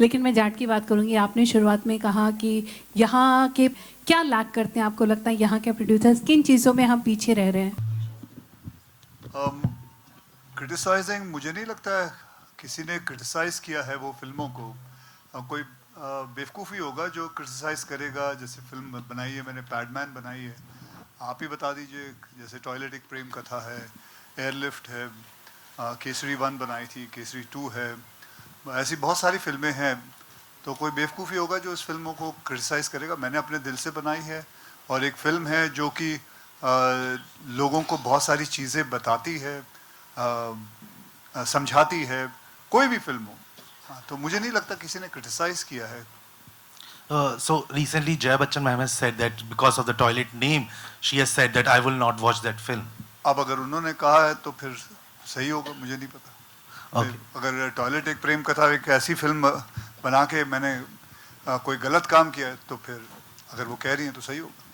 लेकिन मैं जाट की बात करूंगी। आपने शुरुआत में कहा कि यहाँ के क्या लैक करते हैं, आपको लगता है यहाँ के प्रोड्यूसर्स किन चीज़ों में हम पीछे रह रहे हैं? क्रिटिसाइजिंग मुझे नहीं लगता है किसी ने क्रिटिसाइज किया है वो फिल्मों को। कोई बेवकूफ़ी होगा जो क्रिटिसाइज करेगा। जैसे फिल्म बनाई है मैंने, पैडमैन बनाई है, आप ही बता दीजिए। जैसे टॉयलेट एक प्रेम कथा है, एयरलिफ्ट है, केसरी 1 बनाई थी, केसरी 2 है, ऐसी बहुत सारी फिल्में हैं। तो कोई बेवकूफ़ी होगा जो इस फिल्मों को क्रिटिसाइज़ करेगा। मैंने अपने दिल से बनाई है और एक फ़िल्म है जो कि लोगों को बहुत सारी चीज़ें बताती है, समझाती है। कोई भी फिल्म हो, हाँ, तो मुझे नहीं लगता किसी ने क्रिटिसाइज़ किया है। So recently Jaya Bachchan ma'am has said that because of the toilet name, she has said that I will not watch that film. अब अगर उन्होंने कहा है तो फिर सही होगा, मुझे नहीं पता। Okay. अगर टॉयलेट एक प्रेम कथा एक ऐसी फिल्म बना के मैंने कोई गलत काम किया है तो फिर अगर वो कह रही हैं तो सही होगा।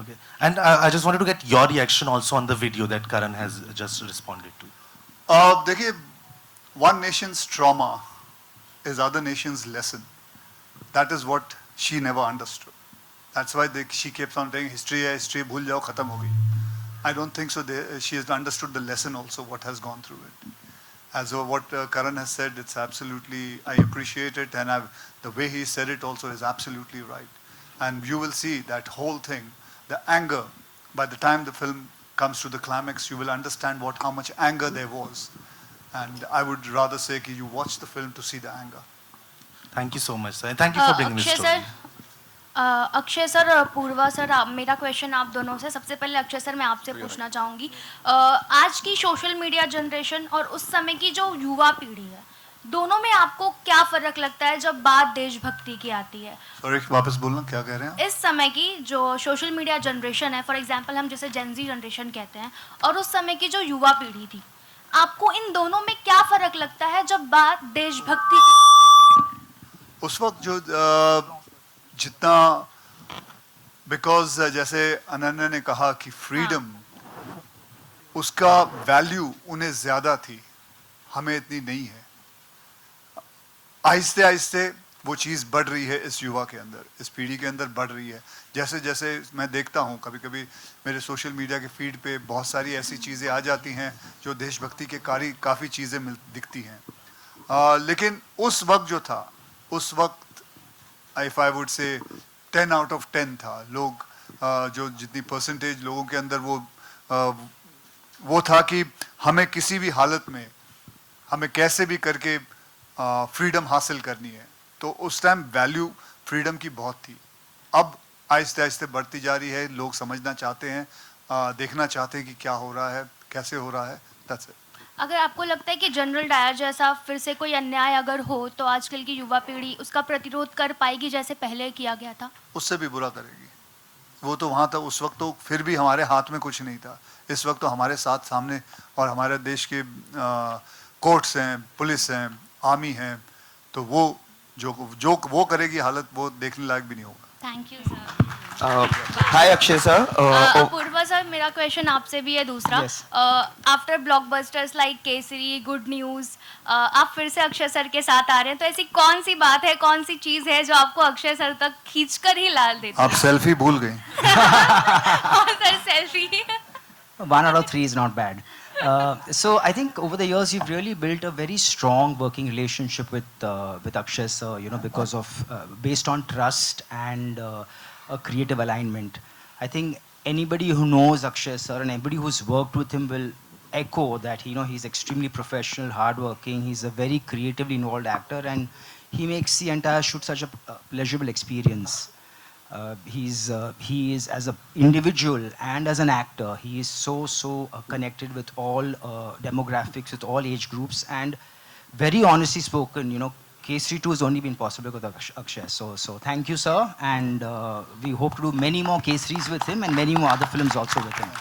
Okay. And I just wanted to get your reaction also on the video that Karan has just responded to. देखिए, one nation's trauma is other nation's lesson. That is what she never understood. That's why she keeps on saying history है, history भूल जाओ, खत्म हो गई। I don't think so. She has understood the lesson also, what has gone through it. As what Karan has said, it's absolutely, I appreciate it, and the way he said it also is absolutely right. And you will see that whole thing, the anger, by the time the film comes to the climax, you will understand how much anger there was. And I would rather say that you watch the film to see the anger. Thank you so much, sir. And thank you for bringing this story. Akshay sir, Purva sir, मेरा question आप दोनों से। सबसे पहले Akshay sir मैं आपसे पूछना चाहूँगी, आज की सोशल मीडिया जनरेशन और उस समय की जो युवा पीढ़ी है, दोनों में आपको क्या फ़र्क लगता है जब बात देशभक्ति की आती है? सॉरी, वापस बोलना, क्या कह रहे हैं? इस समय की जो सोशल मीडिया जनरेशन है, फॉर एग्जांपल हम जैसे जेन ज़ी जनरेशन कहते हैं, और उस समय की जो युवा पीढ़ी थी, आपको इन दोनों में क्या फ़र्क लगता है जब बात देशभक्ति की आती है? उस वक्त जो जितना, बिकॉज जैसे अनन्या ने कहा कि फ्रीडम, उसका वैल्यू उन्हें ज़्यादा थी, हमें इतनी नहीं है। आहिस्ते आहिस्ते वो चीज़ बढ़ रही है इस युवा के अंदर, इस पीढ़ी के अंदर बढ़ रही है। जैसे जैसे मैं देखता हूँ, कभी कभी मेरे सोशल मीडिया के फीड पे बहुत सारी ऐसी चीज़ें आ जाती हैं जो देशभक्ति के काफ़ी चीज़ें दिखती हैं। लेकिन उस वक्त जो था, उस वक्त if I would say 10 out of 10 था। लोग जो जितनी परसेंटेज लोगों के अंदर वो था कि हमें किसी भी हालत में, हमें कैसे भी करके फ्रीडम हासिल करनी है। तो उस टाइम वैल्यू फ्रीडम की बहुत थी। अब आहिस्ते आहिस्ते बढ़ती जा रही है। लोग समझना चाहते हैं, देखना चाहते हैं कि क्या हो रहा है, कैसे हो रहा है। That's it. अगर आपको लगता है कि जनरल डायर जैसा फिर से कोई अन्याय अगर हो तो आजकल की युवा पीढ़ी उसका प्रतिरोध कर पाएगी जैसे पहले किया गया था? उससे भी बुरा करेगी। वो तो वहाँ था, उस वक्त तो फिर भी हमारे हाथ में कुछ नहीं था। इस वक्त तो हमारे साथ सामने, और हमारे देश के कोर्ट्स हैं, पुलिस हैं, आर्मी हैं, तो वो जो वो करेगी हालत, वो देखने लायक भी नहीं होगा। Thank you sir. Hi Akshay sir. Apoorva sir, मेरा क्वेश्चन आपसे भी है दूसरा। After blockbusters like Kesari, good news, आप फिर से अक्षय सर के साथ आ रहे हैं, तो ऐसी कौन सी बात है, कौन सी चीज़ है जो आपको अक्षय सर तक खींचकर ही ला देती है? आप सेल्फी भूल गई। हाँ sir, selfie. 1 out of 3 is not bad. So I think over the years you've really built a very strong working relationship with Akshay sir, you know, because of based on trust and a creative alignment. I think anybody who knows Akshay sir and anybody who's worked with him will echo that, you know, he's extremely professional, hardworking, he's a very creatively involved actor, and he makes the entire shoot such a pleasurable experience. He is as an individual and as an actor, he is so connected with all demographics, with all age groups, and very honestly spoken, you know, Kesari 2 has only been possible with Akshay. So thank you, sir, and we hope to do many more Kesaris with him and many more other films also with him.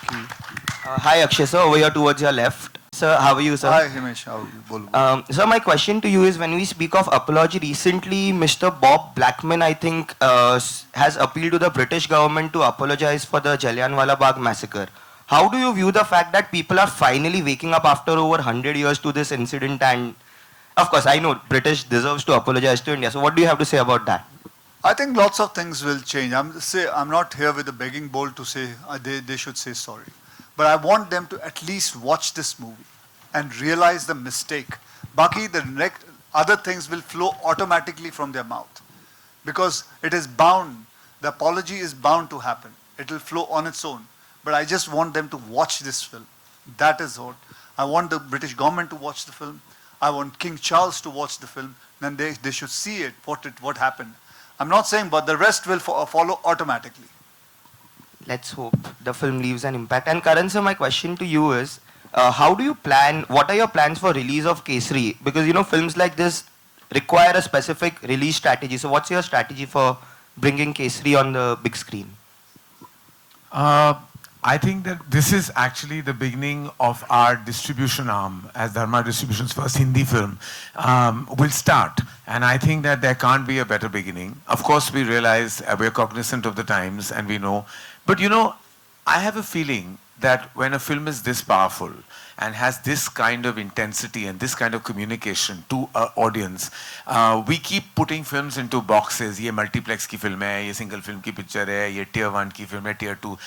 Hi Akshay sir, over here towards your left. Sir, how are you, sir? Hi Himesh, how are you? Sir, my question to you is, when we speak of apology, recently Mr. Bob Blackman, I think, has appealed to the British government to apologize for the Jallianwala Bagh massacre. How do you view the fact that people are finally waking up after over 100 years to this incident, Of course, I know British deserves to apologize to India. So what do you have to say about that? I think lots of things will change. I'm not here with a begging bowl to say they should say sorry. But I want them to at least watch this movie and realize the mistake. Baki, the next, other things will flow automatically from their mouth. Because it is bound, the apology is bound to happen. It will flow on its own. But I just want them to watch this film. That is what. I want the British government to watch the film. I want King Charles to watch the film. Then they should see it, what happened. I'm not saying, but the rest will follow automatically. Let's hope the film leaves an impact. And Karan sir, my question to you is, how do you plan, what are your plans for release of Kesari? Because, you know, films like this require a specific release strategy. So what's your strategy for bringing Kesari on the big screen? I think that this is actually the beginning of our distribution arm, as Dharma Distribution's first Hindi film will start. And I think that there can't be a better beginning. Of course, we realize we're cognizant of the times and we know. But you know, I have a feeling that when a film is this powerful and has this kind of intensity and this kind of communication to our audience, we keep putting films into boxes. ये multiplex की film है, ये single film की picture है, ये tier 1 की film है, tier 2.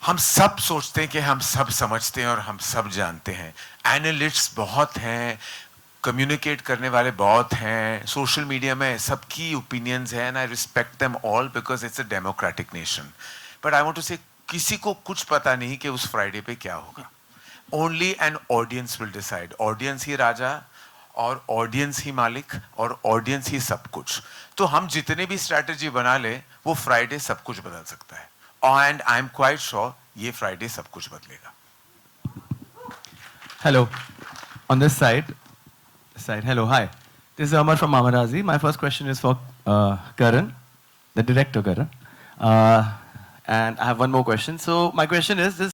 हम सब सोचते हैं कि हम सब समझते हैं और हम सब जानते हैं. एनालिस्ट्स बहुत हैं, कम्युनिकेट करने वाले बहुत हैं, सोशल मीडिया में सबकी ओपिनियंस हैं, and I respect them all because it's a democratic nation. But I want to say किसी को कुछ पता नहीं कि उस फ्राइडे पे क्या होगा. Only an audience will decide. Audience ही राजा और ऑडियंस ही मालिक और ऑडियंस ही सब कुछ. तो हम जितने भी स्ट्रैटेजी बना ले, वो फ्राइडे सब कुछ बदल सकता है. And I'm quite sure ये Friday सब कुछ बदलेगा. Hello, on this side. Hello, hi. This is Amar from Mamarazi. My first question is for Karan, the director Karan. And I have one more question. So my question is this.